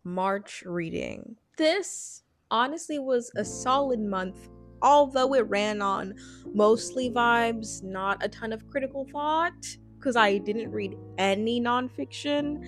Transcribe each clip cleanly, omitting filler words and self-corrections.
March reading. This honestly was a solid month, although it ran on mostly vibes, not a ton of critical thought, because I didn't read any nonfiction.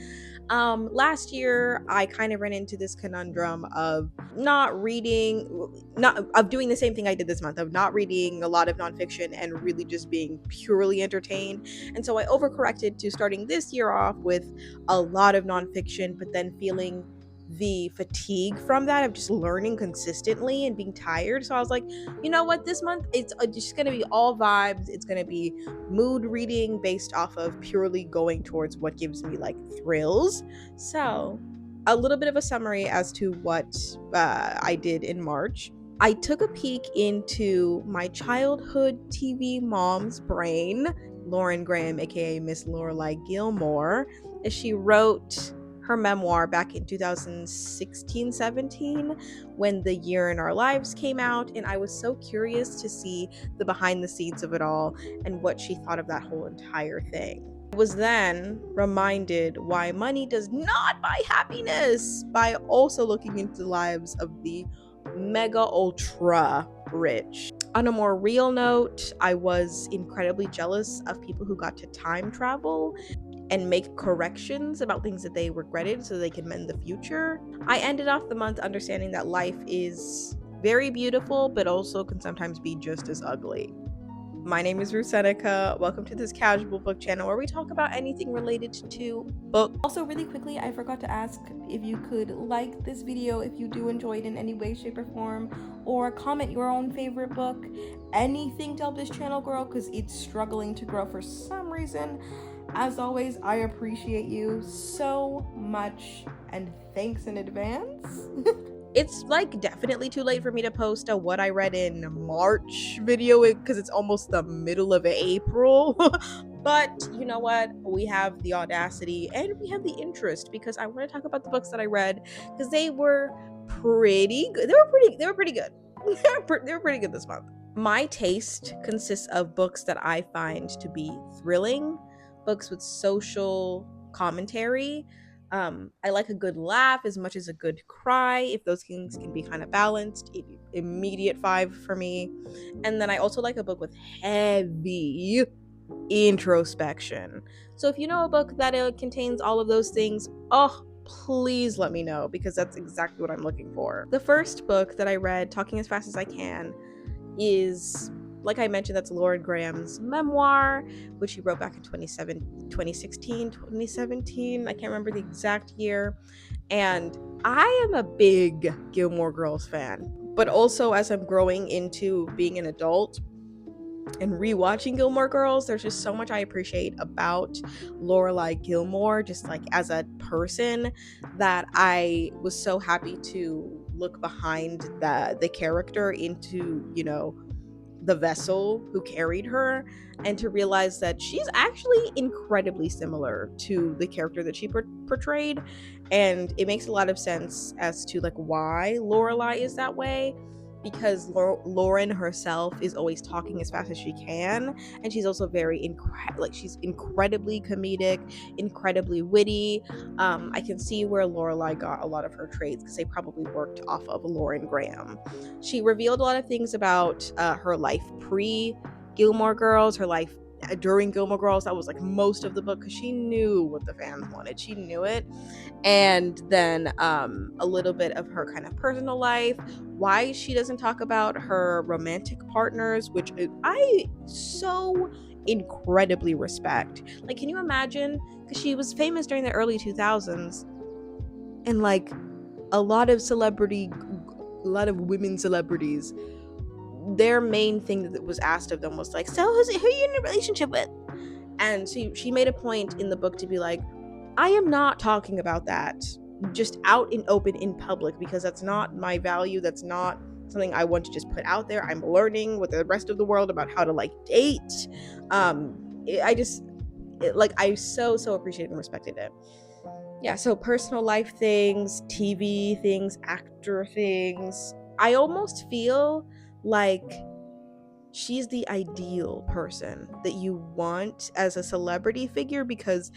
Last year I kind of ran into this conundrum of not reading, not of doing the same thing I did this month, of not reading a lot of nonfiction and really just being purely entertained. And so I overcorrected to starting this year off with a lot of nonfiction, but then feeling the fatigue from that of just learning consistently and being tired. So I was like, you know what, this month it's just gonna be all vibes. It's gonna be mood reading based off of purely going towards what gives me like thrills. So a little bit of a summary as to what I did in March. I took a peek into my childhood TV mom's brain, Lauren Graham, aka Miss Lorelai Gilmore, as she wrote her memoir back in 2016-17 when The Year in Our Lives came out, and I was so curious to see the behind the scenes of it all and what she thought of that whole entire thing. I was then reminded why money does not buy happiness by also looking into the lives of the mega ultra rich. On a more real note, I was incredibly jealous of people who got to time travel and make corrections about things that they regretted so they can mend the future. I ended off the month understanding that life is very beautiful, but also can sometimes be just as ugly. My name is Ruth Seneca. Welcome to this casual book channel where we talk about anything related to book. Also, really quickly, I forgot to ask if you could like this video if you do enjoy it in any way, shape, or form, or comment your own favorite book. Anything to help this channel grow because it's struggling to grow for some reason. As always, I appreciate you so much and thanks in advance. It's like definitely too late for me to post a what I read in March video because it's almost the middle of April. But you know what? We have the audacity and we have the interest because I want to talk about the books that I read because they were pretty good. They were pretty good. They were pretty good this month. My taste consists of books that I find to be thrilling, books with social commentary. I like a good laugh as much as a good cry. If those things can be kind of balanced, immediate five for me. And then I also like a book with heavy introspection. So if you know a book that contains all of those things, oh, please let me know because that's exactly what I'm looking for. The first book that I read, Talking as Fast as I Can, is, like I mentioned, that's Lauren Graham's memoir, which she wrote back in 2016, 2017. I can't remember the exact year. And I am a big Gilmore Girls fan. But also, as I'm growing into being an adult and rewatching Gilmore Girls, there's just so much I appreciate about Lorelai Gilmore, just like as a person, that I was so happy to look behind the character into, you know, the vessel who carried her, and to realize that she's actually incredibly similar to the character that she portrayed. And it makes a lot of sense as to like why Lorelai is that way, because Lauren herself is always talking as fast as she can, and she's also very she's incredibly comedic, incredibly witty. I can see where Lorelai got a lot of her traits because they probably worked off of Lauren Graham. She revealed a lot of things about her life pre Gilmore Girls, her life during Gilmore Girls. That was like most of the book because she knew what the fans wanted. She knew it. And then a little bit of her kind of personal life, why she doesn't talk about her romantic partners, which I so incredibly respect. Like, can you imagine? Because she was famous during the early 2000s, and like a lot of women celebrities, their main thing that was asked of them was like, so who are you in a relationship with? And she made a point in the book to be like, I am not talking about that just out in open in public because that's not my value. That's not something I want to just put out there. I'm learning with the rest of the world about how to like date. I so appreciated and respected it. Yeah, so personal life things, TV things, actor things. I almost feel like she's the ideal person that you want as a celebrity figure because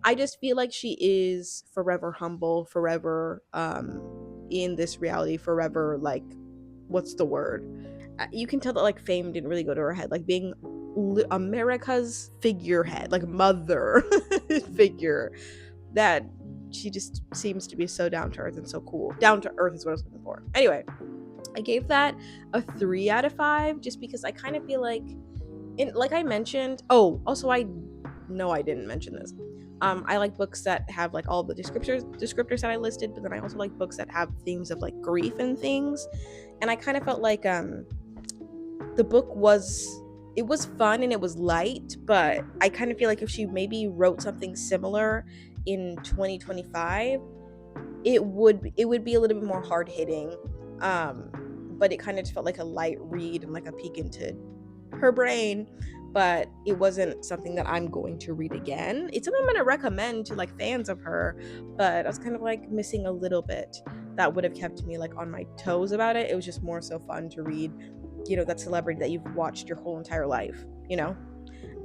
I just feel like she is forever humble, forever in this reality, forever like, what's the word? You can tell that like fame didn't really go to her head, like being America's figurehead, like mother figure, that she just seems to be so down to earth and so cool. Down to earth is what I was looking for. Anyway, I gave that a 3 out of 5 just because I kind of feel like, like I mentioned, oh, also I know I didn't mention this. I like books that have like all the descriptors that I listed, but then I also like books that have themes of like grief and things. And I kind of felt like the book was, it was fun and it was light, but I kind of feel like if she maybe wrote something similar in 2025, it would be a little bit more hard hitting. But it kind of just felt like a light read and like a peek into her brain, but it wasn't something that I'm going to read again. It's something I'm going to recommend to like fans of her, but I was kind of like missing a little bit that would have kept me like on my toes about it. It was just more so fun to read, that celebrity that you've watched your whole entire life.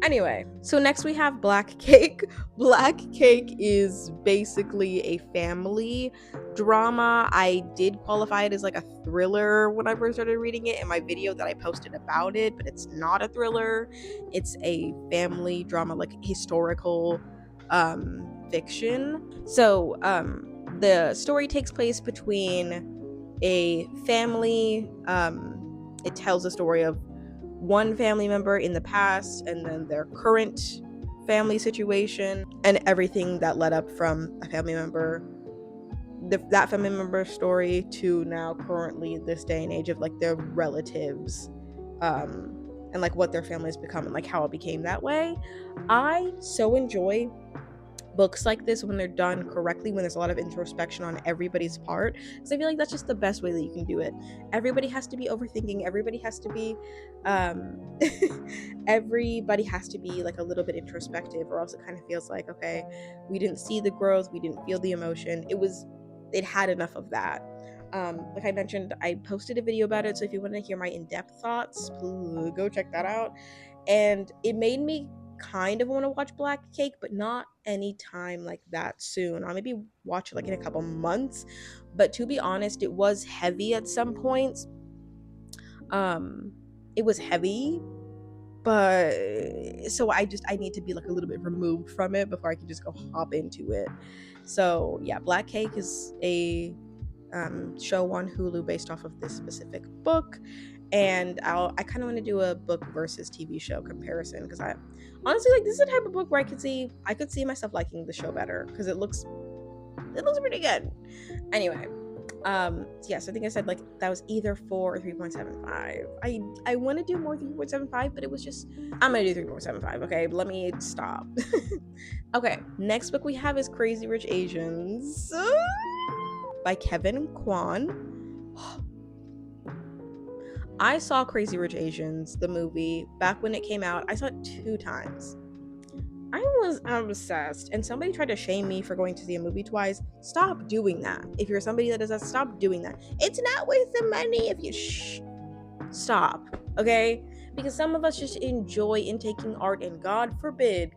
Anyway, so next we have Black Cake. Black Cake is basically a family drama. I did qualify it as like a thriller when I first started reading it in my video that I posted about it, but it's not a thriller. It's a family drama, like historical fiction. So the story takes place between a family. It tells a story of one family member in the past and then their current family situation and everything that led up from a family member, that family member story, to now currently this day and age of like their relatives, and like what their family has become and like how it became that way. I so enjoy books like this when they're done correctly, when there's a lot of introspection on everybody's part, because I feel like that's just the best way that you can do it. Everybody has to be overthinking, everybody has to be um everybody has to be like a little bit introspective, or else it kind of feels like, okay, we didn't see the growth, we didn't feel the emotion. It had enough of that. Like I mentioned, I posted a video about it, so if you want to hear my in-depth thoughts, go check that out. And it made me kind of want to watch Black Cake, but not anytime like that soon. I'll maybe watch it like in a couple months. But to be honest, it was heavy at some points. Um, it was heavy, but so I need to be like a little bit removed from it before I can just go hop into it. So yeah, Black Cake is a show on Hulu based off of this specific book, and I kind of want to do a book versus TV show comparison, because I honestly, like, this is the type of book where I could see myself liking the show better because it looks pretty good. Anyway, yes, I think I said like that was either 4 or 3.75. I want to do more 3.75, but it was just, I'm gonna do 3.75. Okay, let me stop. Okay, next book we have is Crazy Rich Asians by Kevin Kwan. I saw Crazy Rich Asians, the movie, back when it came out. I saw it 2 times. I was obsessed, and somebody tried to shame me for going to see a movie twice. Stop doing that. If you're somebody that does that, stop doing that. It's not worth the money if you stop, okay? Because some of us just enjoy intaking art, and God forbid,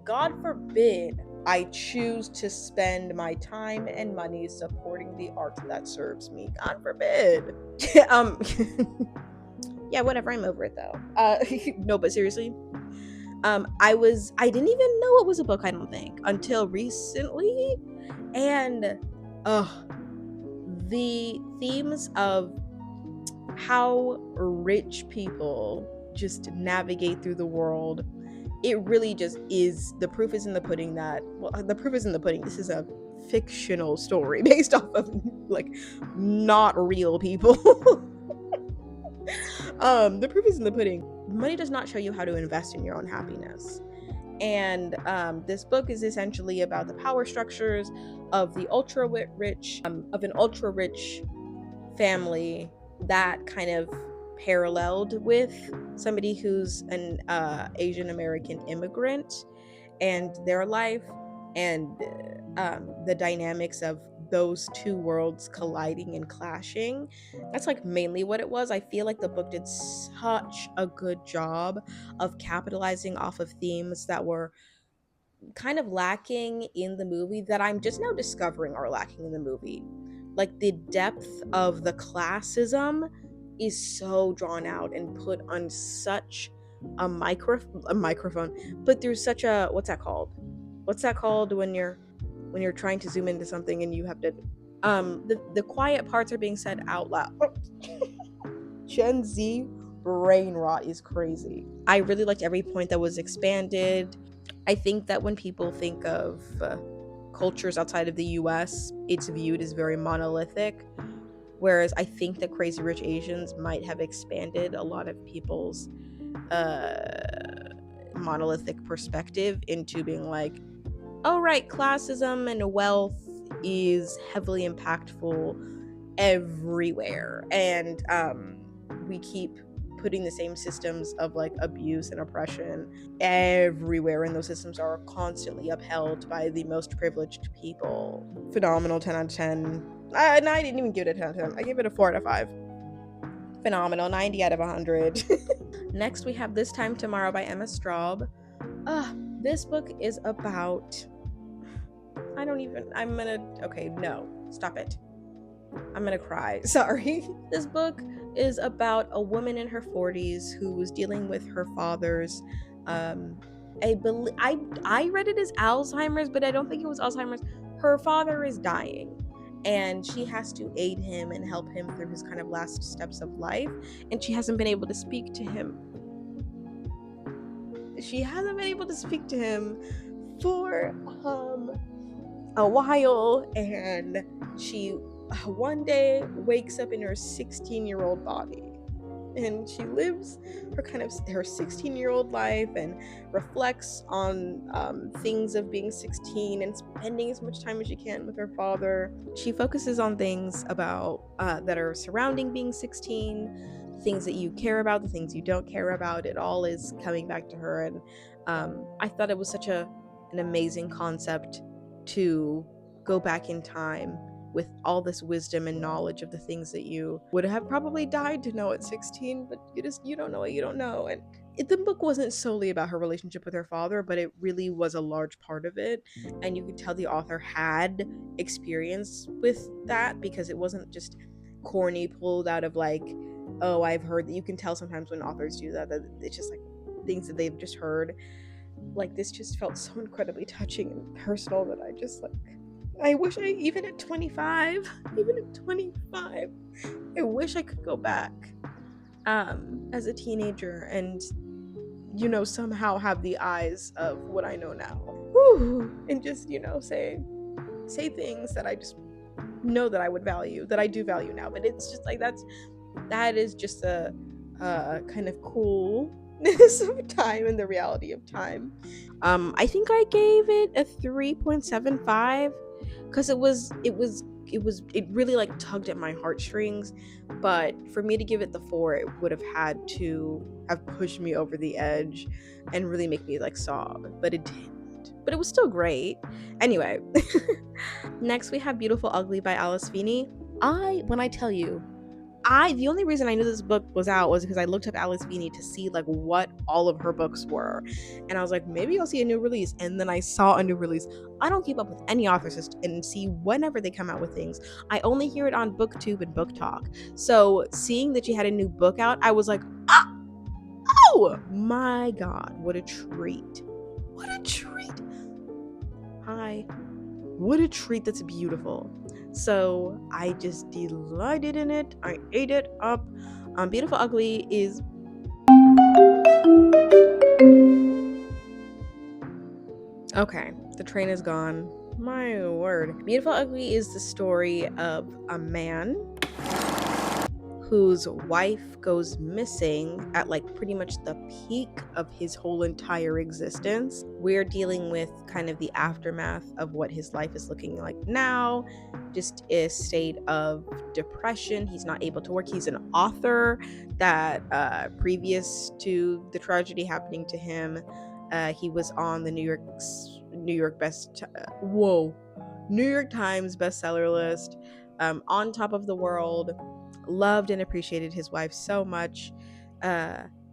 I choose to spend my time and money supporting the art that serves me. God forbid. Yeah, whatever, I'm over it though. No, but seriously, I didn't even know it was a book, I don't think, until recently. And the themes of how rich people just navigate through the world, it really just is, the proof is in the pudding that, well, the proof is in the pudding. This is a fictional story based off of like not real people. The proof is in the pudding. Money does not show you how to invest in your own happiness. And this book is essentially about the power structures of the of an ultra rich family that kind of paralleled with somebody who's an Asian American immigrant, and their life, and the dynamics of those two worlds colliding and clashing. That's like mainly what it was. I feel like the book did such a good job of capitalizing off of themes that were kind of lacking in the movie that I'm just now discovering are lacking in the movie. Like the depth of the classism is so drawn out and put on such a microphone, put through such a, what's that called? What's that called when you're trying to zoom into something and you have to the quiet parts are being said out loud. Gen Z brain rot is crazy. I really liked every point that was expanded. I think that when people think of cultures outside of the US, it's viewed as very monolithic. Whereas I think that Crazy Rich Asians might have expanded a lot of people's monolithic perspective into being like, oh, right, classism and wealth is heavily impactful everywhere. And we keep putting the same systems of like abuse and oppression everywhere, and those systems are constantly upheld by the most privileged people. Phenomenal, 10 out of 10. No, I didn't even give it a 10 out of 10. I gave it a 4 out of 5. Phenomenal, 90 out of 100. Next, we have This Time Tomorrow by Emma Straub. This book is about, okay, no, stop it. I'm gonna cry. Sorry. This book is about a woman in her 40s who was dealing with her father's I read it as Alzheimer's, but I don't think it was Alzheimer's. Her father is dying and she has to aid him and help him through his kind of last steps of life, and she hasn't been able to speak to him. She hasn't been able to speak to him for a while, and she one day wakes up in her 16-year-old body, and she lives her 16-year-old life and reflects on things of being 16 and spending as much time as she can with her father. She focuses on things about that are surrounding being 16, things that you care about, the things you don't care about. It all is coming back to her, and I thought it was such an amazing concept to go back in time with all this wisdom and knowledge of the things that you would have probably died to know at 16, but you don't know what you don't know. And the book wasn't solely about her relationship with her father, but it really was a large part of it, and you could tell the author had experience with that, because it wasn't just corny pulled out of like, oh, I've heard that. You can tell sometimes when authors do that it's just like things that they've just heard. Like, this just felt so incredibly touching and personal that I just like, I wish even at 25, I wish I could go back as a teenager and, somehow have the eyes of what I know now. Whew, and just, say things that I just know that I would value, that I do value now. But it's just like, that is just a kind of coolness of time and the reality of time. I think I gave it a 3.75 because it really like tugged at my heartstrings. But for me to give it the 4, it would have had to have pushed me over the edge and really make me like sob, but it didn't. But it was still great anyway. Next, we have Beautiful Ugly by Alice Feeney. When I tell you, the only reason I knew this book was out was because I looked up Alice Feeney to see like what all of her books were, and I was like, maybe I'll see a new release. And then I saw a new release. I don't keep up with any authors and see whenever they come out with things. I only hear it on BookTube and Book Talk. So seeing that she had a new book out, I was like, oh my god, what a treat! What a treat! Hi, what a treat! That's beautiful. So I just delighted in it. I ate it up. Beautiful Ugly is okay. The train is gone. My word. Beautiful Ugly is the story of a man whose wife goes missing at like pretty much the peak of his whole entire existence. We're dealing with kind of the aftermath of what his life is looking like now, just a state of depression. He's not able to work. He's an author that previous to the tragedy happening to him, he was on the New York Times bestseller list, on top of the world. Loved and appreciated his wife so much.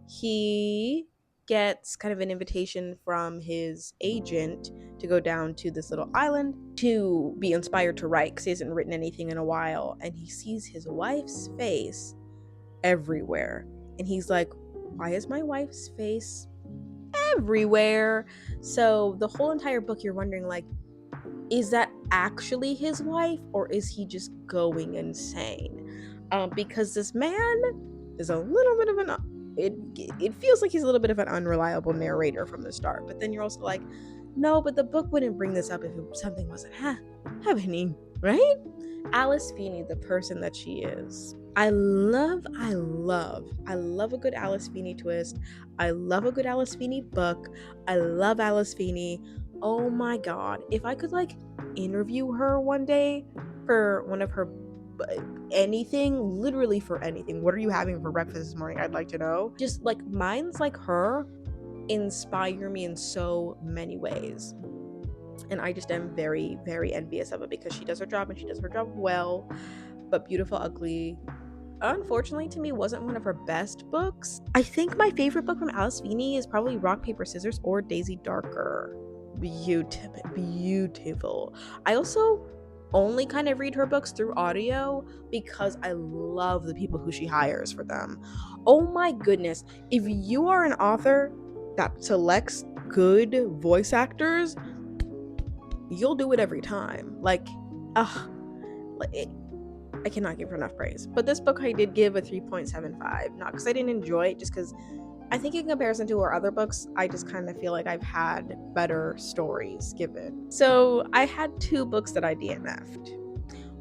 He gets kind of an invitation from his agent to go down to this little island to be inspired to write because he hasn't written anything in a while. And he sees his wife's face everywhere. And he's like, why is my wife's face everywhere? So the whole entire book, you're wondering, like, is that actually his wife or is he just going insane? Because this man is a little bit of it feels like he's a little bit of an unreliable narrator from the start. But then you're also like, no, but the book wouldn't bring this up if something wasn't happening, right? Alice Feeney, the person that she is. I love a good Alice Feeney twist. I love a good Alice Feeney book. I love Alice Feeney. Oh my god. If I could like interview her one day for one of her anything, literally for anything. What are you having for breakfast this morning? I'd like to know. Just like minds like her inspire me in so many ways. And I just am very, very envious of it because she does her job and she does her job well. But Beautiful Ugly, unfortunately to me, wasn't one of her best books. I think my favorite book from Alice Feeney is probably Rock, Paper, Scissors or Daisy Darker. Beautiful. I also only kind of read her books through audio because I love the people who she hires for them. Oh my goodness. If you are an author that selects good voice actors, you'll do it every time. Like, I cannot give her enough praise. But this book I did give a 3.75. Not because I didn't enjoy it, just because I think in comparison to her other books, I just kind of feel like I've had better stories given. So I had 2 books that I DNF'd.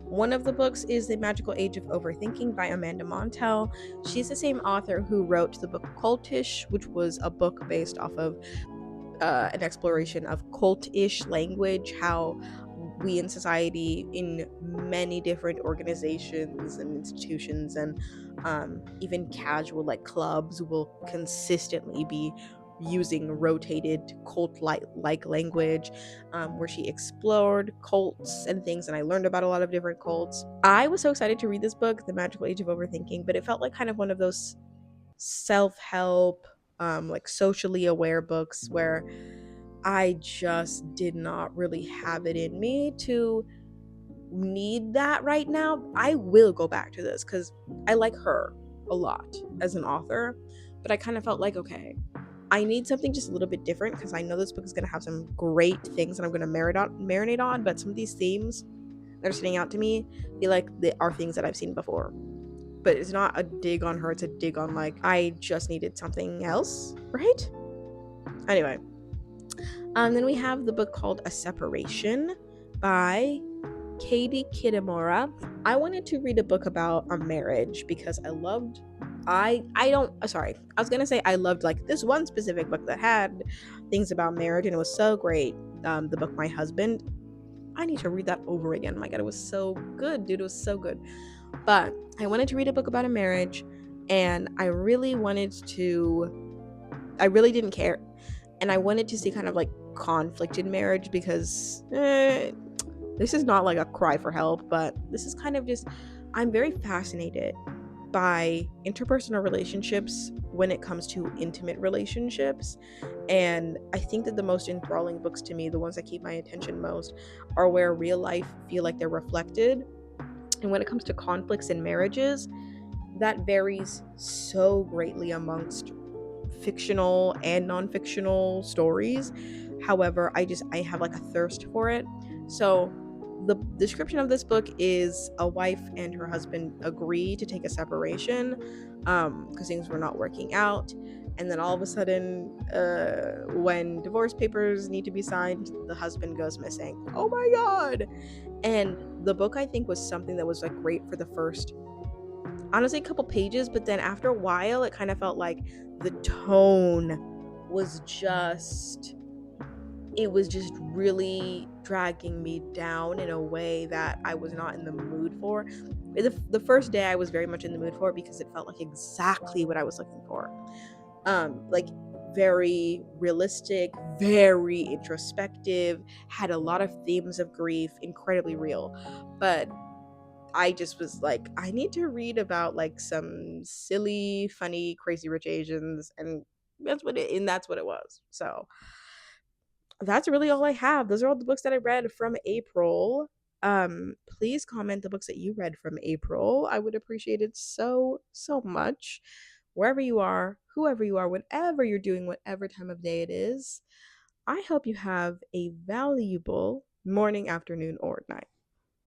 One of the books is The Magical Age of Overthinking by Amanda Montell. She's the same author who wrote the book Cultish, which was a book based off of an exploration of cultish language, how we in society, in many different organizations and institutions and even casual like clubs, will consistently be using rotated cult like language, where she explored cults and things, and I learned about a lot of different cults. I was so excited to read this book, The Magical Age of Overthinking, but it felt like kind of one of those self-help, like socially aware books where I just did not really have it in me to need that right now. I will go back to this because I like her a lot as an author, but I kind of felt like, okay, I need something just a little bit different because I know this book is going to have some great things that I'm going to marinate on, but some of these themes that are standing out to me feel like they are things that I've seen before. But it's not a dig on her, it's a dig on like, I just needed something else, right? Anyway, then we have the book called A Separation by Katie Kitamura. I wanted to read a book about a marriage because I loved I don't sorry. I was gonna say I loved like this one specific book that had things about marriage and it was so great. The book My Husband. I need to read that over again. My god, it was so good, dude. It was so good. But I wanted to read a book about a marriage and I really didn't care. And I wanted to see kind of like conflict in marriage because this is not like a cry for help, but this is kind of just, I'm very fascinated by interpersonal relationships when it comes to intimate relationships. And I think that the most enthralling books to me, the ones that keep my attention most, are where real life feel like they're reflected. And when it comes to conflicts in marriages, that varies so greatly amongst fictional and non-fictional stories. However, I have like a thirst for it. So the description of this book is a wife and her husband agree to take a separation because things were not working out, and then all of a sudden, when divorce papers need to be signed, the husband goes missing. Oh my god. And the book, I think, was something that was like great for the first, honestly, a couple pages, but then after a while it kind of felt like the tone was just, it was just really dragging me down in a way that I was not in the mood for. The first day I was very much in the mood for it because it felt like exactly what I was looking for. Like very realistic, very introspective, had a lot of themes of grief, incredibly real. But I just was like, I need to read about like some silly, funny, crazy rich Asians and That's what it was. So that's really all I have. Those are all the books that I read from April. Please comment the books that you read from April. I would appreciate it so much. Wherever you are, whoever you are, whatever you're doing, whatever time of day it is, I hope you have a valuable morning, afternoon, or night.